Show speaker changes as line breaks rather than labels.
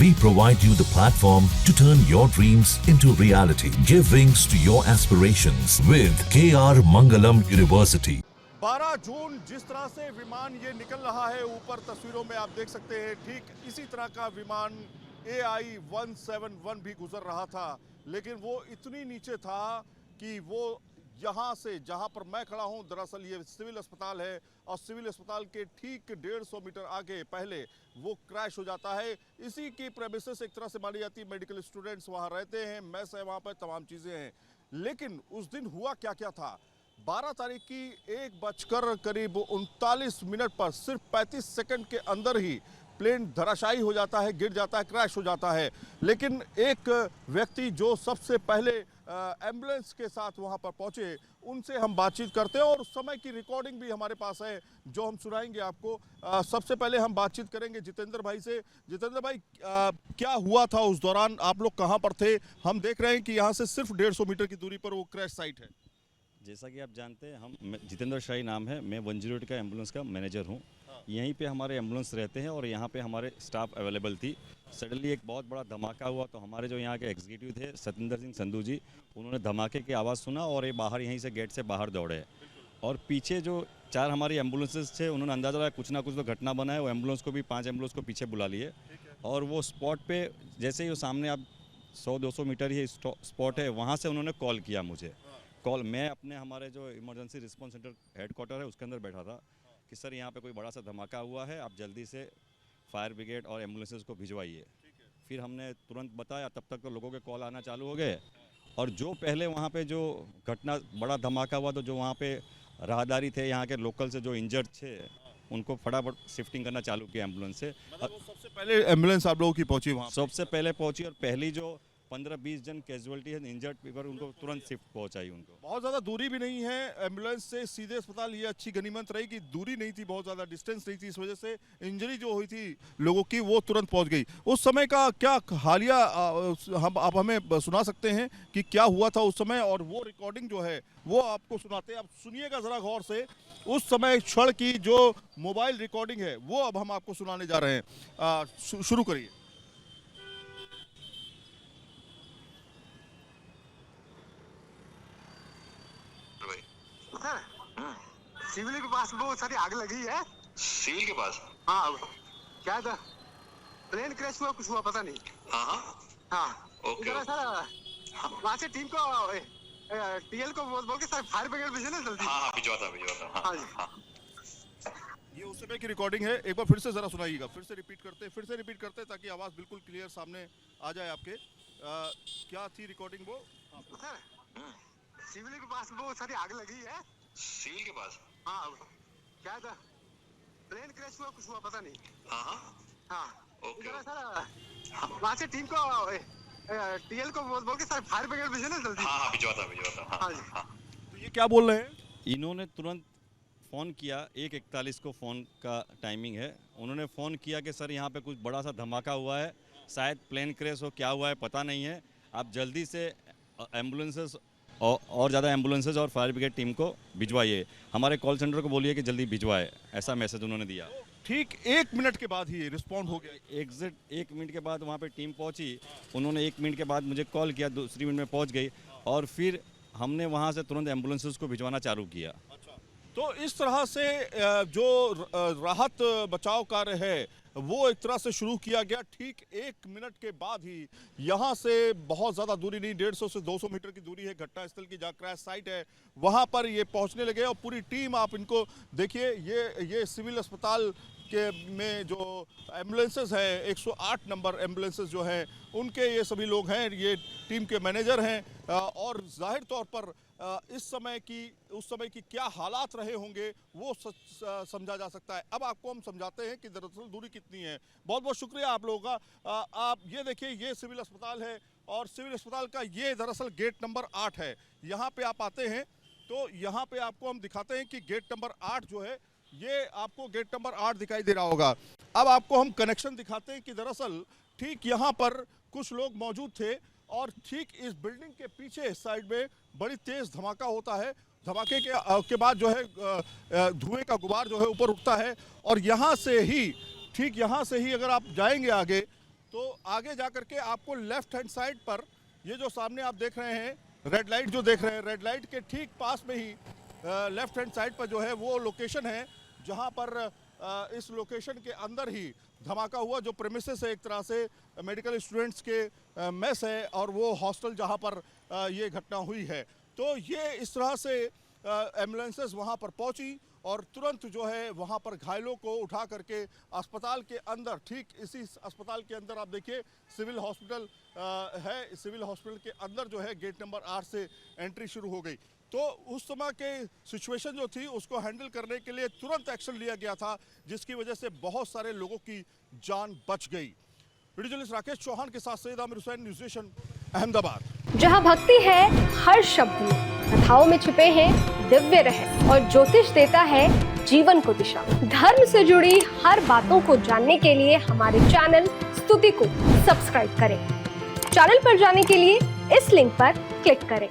We provide you the platform to turn your dreams into reality. Give wings to your aspirations with KR Mangalam University.
12 जून जिस तरह से विमान ये निकल रहा है, ऊपर तस्वीरों में आप देख सकते हैं, ठीक इसी तरह का विमान AI-171 भी गुजर रहा था, लेकिन वो इतनी नीचे था कि वो यहाँ से, जहाँ पर मैं खड़ा हूँ, दरअसल ये सिविल अस्पताल है और सिविल अस्पताल के ठीक 150 मीटर आगे पहले वो क्रैश हो जाता है। इसी की प्रेमिसेस एक तरह से मानी जाती है, मेडिकल स्टूडेंट्स वहाँ रहते हैं, मेस है वहाँ पर, तमाम चीज़ें हैं। लेकिन उस दिन हुआ क्या क्या था? 12 तारीख की 1:39 पर सिर्फ 35 सेकंड के अंदर ही प्लेन धराशायी हो जाता है, गिर जाता है, क्रैश हो जाता है। लेकिन एक व्यक्ति जो सबसे पहले एम्बुलेंस के साथ वहां पर पहुंचे, उनसे हम बातचीत करते हैं और उस समय की रिकॉर्डिंग भी हमारे पास है जो हम सुनाएंगे आपको। सबसे पहले हम बातचीत करेंगे जितेंद्र भाई से। जितेंद्र भाई, क्या हुआ था उस दौरान? आप लोग कहां पर थे? हम देख रहे हैं कि यहां से सिर्फ 150 मीटर की दूरी पर वो क्रैश साइट है।
जैसा कि आप जानते हैं, जितेंद्र शाही नाम है, मैं 108 का एम्बुलेंस का मैनेजर हूं। यहीं पे हमारे एम्बुलेंस रहते हैं और यहाँ पे हमारे स्टाफ अवेलेबल थी। सडनली एक बहुत बड़ा धमाका हुआ, तो हमारे जो यहाँ के एग्जीक्यूटिव थे सतिंदर सिंह संधू जी, उन्होंने धमाके की आवाज़ सुना और ये बाहर यहीं से गेट से बाहर दौड़े। और पीछे जो 4 हमारी एम्बुलेंसेस थे, उन्होंने अंदाज़ा लगाया कुछ ना कुछ तो घटना बना है। वो एम्बुलेंस को भी 5 एम्बुलेंस को पीछे बुला लिए और वो स्पॉट पर, जैसे ही वो सामने आप 100-200 मीटर ही स्पॉट है, वहाँ से उन्होंने कॉल किया मुझे। मैं अपने हमारे जो इमरजेंसी रिस्पॉन्स सेंटर हेडक्वार्टर है उसके अंदर बैठा था कि सर यहाँ पे कोई बड़ा सा धमाका हुआ है, आप जल्दी से फायर ब्रिगेड और एम्बुलेंसेस को भिजवाइए। फिर हमने तुरंत बताया, तब तक तो लोगों के कॉल आना चालू हो गए। और जो पहले वहाँ पे जो घटना, बड़ा धमाका हुआ, तो जो वहाँ पे राहदारी थे यहाँ के लोकल से जो इंजर्ड थे, उनको फटाफट शिफ्टिंग करना चालू किया एम्बुलेंस से।
मतलब सबसे पहले एम्बुलेंस आप लोगों की पहुँची वहाँ?
सबसे पहले पहुँची और पहली जो 15-20 जन कैजुअलिटी है, इंजर्ड पीपल, उनको तुरंत शिफ्ट पहुंचाई। उनको
बहुत ज़्यादा दूरी भी नहीं है एम्बुलेंस से सीधे अस्पताल। ये अच्छी गनीमत रही कि दूरी नहीं थी, बहुत ज़्यादा डिस्टेंस नहीं थी, इस वजह से इंजरी जो हुई थी लोगों की वो तुरंत पहुंच गई। उस समय का क्या हालिया आप हमें सुना सकते हैं कि क्या हुआ था उस समय? और वो रिकॉर्डिंग जो है वो आपको सुनाते हैं, आप सुनिएगा ज़रा गौर से। उस समय क्षण की जो मोबाइल रिकॉर्डिंग है वो अब हम आपको सुनाने जा रहे हैं। शुरू करिए।
सिविल के पास बहुत सारी आग लगी है।
सिविल के पास?
हाँ, क्या था, प्लेन क्रैश हुआ, कुछ हुआ पता नहीं। हाँ
ओके।
सर वहाँ से टीम को, टीएल को बोल के सर फायर ब्रिगेड भेजे ना जल्दी।
भिजवाता।
हाँ जी।
ये उस समय की रिकॉर्डिंग है, एक बार फिर से जरा सुनाइएगा। फिर से रिपीट करते ताकि आवाज़ बिल्कुल क्लियर सामने आ जाए आपके। क्या थी रिकॉर्डिंग वो?
सर सिविल के पास बहुत सारी आग लगी है।
सिविल के पास?
हाँ, क्या था, प्लेन क्रैश हुआ, कुछ हुआ पता नहीं। हाँ
ओके।
सर वहाँ से टीम को, टीएल को बोल के सर फायर ब्रिगेड भेजे ना जल्दी।
भिजवाता।
हाँ जी।
तो ये क्या बोल रहे हैं?
इन्होंने तुरंत फ़ोन किया, 1:41 को फ़ोन का टाइमिंग है। उन्होंने फ़ोन किया कि सर यहाँ पे कुछ बड़ा सा धमाका हुआ है, शायद प्लेन क्रैश हो, क्या हुआ है पता नहीं है, आप जल्दी से एम्बुलेंसेस और ज़्यादा एम्बुलेंसेस और फायर ब्रिगेड टीम को भिजवाइए, हमारे कॉल सेंटर को बोलिए कि जल्दी भिजवाए, ऐसा मैसेज उन्होंने दिया।
ठीक 1 मिनट के बाद ही रिस्पॉन्ड हो गया।
एग्जैक्ट 1 मिनट के बाद वहाँ पे टीम पहुँची। उन्होंने 1 मिनट के बाद मुझे कॉल किया, दूसरी मिनट में पहुँच गई और फिर हमने वहाँ से तुरंत एम्बुलेंसेस को भिजवाना चालू किया।
तो इस तरह से जो राहत बचाव कार्य है वो एक तरह से शुरू किया गया। ठीक 1 मिनट के बाद ही यहाँ से, बहुत ज़्यादा दूरी नहीं, 150 से 200 मीटर की दूरी है घटना स्थल की, जहाँ क्रैश साइट है, वहाँ पर ये पहुँचने लगे। और पूरी टीम, आप इनको देखिए, ये सिविल अस्पताल के में जो एम्बुलेंसेस हैं, 108 नंबर एम्बुलेंसेस जो हैं, उनके ये सभी लोग हैं, ये टीम के मैनेजर हैं। और जाहिर तौर पर उस समय की क्या हालात रहे होंगे वो समझा जा सकता है। अब आपको हम समझाते हैं कि दरअसल दूरी कितनी है। बहुत बहुत शुक्रिया आप लोगों का। आप ये देखिए, ये सिविल अस्पताल है और सिविल अस्पताल का ये दरअसल गेट नंबर 8 है। यहाँ पे आप आते हैं तो यहाँ पे आपको हम दिखाते हैं कि गेट नंबर 8 जो है, ये आपको गेट नंबर 8 दिखाई दे रहा होगा। अब आपको हम कनेक्शन दिखाते हैं कि दरअसल ठीक यहाँ पर कुछ लोग मौजूद थे और ठीक इस बिल्डिंग के पीछे साइड में बड़ी तेज धमाका होता है। धमाके के बाद जो है धुएं का गुबार जो है ऊपर उठता है और यहाँ से ही, ठीक यहाँ से ही अगर आप जाएंगे आगे तो आगे जा करके आपको लेफ्ट हैंड साइड पर ये जो सामने आप देख रहे हैं रेड लाइट जो देख रहे हैं, रेड लाइट के ठीक पास में ही लेफ्ट हैंड साइड पर जो है वो लोकेशन है जहां पर इस लोकेशन के अंदर ही धमाका हुआ। जो प्रेमिसेस है एक तरह से मेडिकल स्टूडेंट्स के मेस है और वो हॉस्टल जहां पर ये घटना हुई है। तो ये इस तरह से एम्बुलेंसेस वहां पर पहुंची और तुरंत जो है वहां पर घायलों को उठा करके अस्पताल के अंदर, ठीक इसी अस्पताल के अंदर आप देखिए सिविल हॉस्पिटल है, सिविल हॉस्पिटल के अंदर जो है गेट नंबर 8 से एंट्री शुरू हो गई। तो उस समय के सिचुएशन जो थी उसको हैंडल करने के लिए तुरंत एक्शन लिया गया था, जिसकी वजह से बहुत सारे लोगों की जान बच गई। वीडियो जर्नलिस्ट राकेश चौहान के साथ सैयद आमिर हुसैन, न्यूज़ नेशन, अहमदाबाद।
जहां भक्ति है हर शब्द में, कथाओं में छिपे हैं दिव्य रहस्य और ज्योतिष देता है जीवन को दिशा। धर्म से जुड़ी हर बातों को जानने के लिए हमारे चैनल स्तुति को सब्सक्राइब करें। चैनल पर जाने के लिए इस लिंक पर क्लिक करें।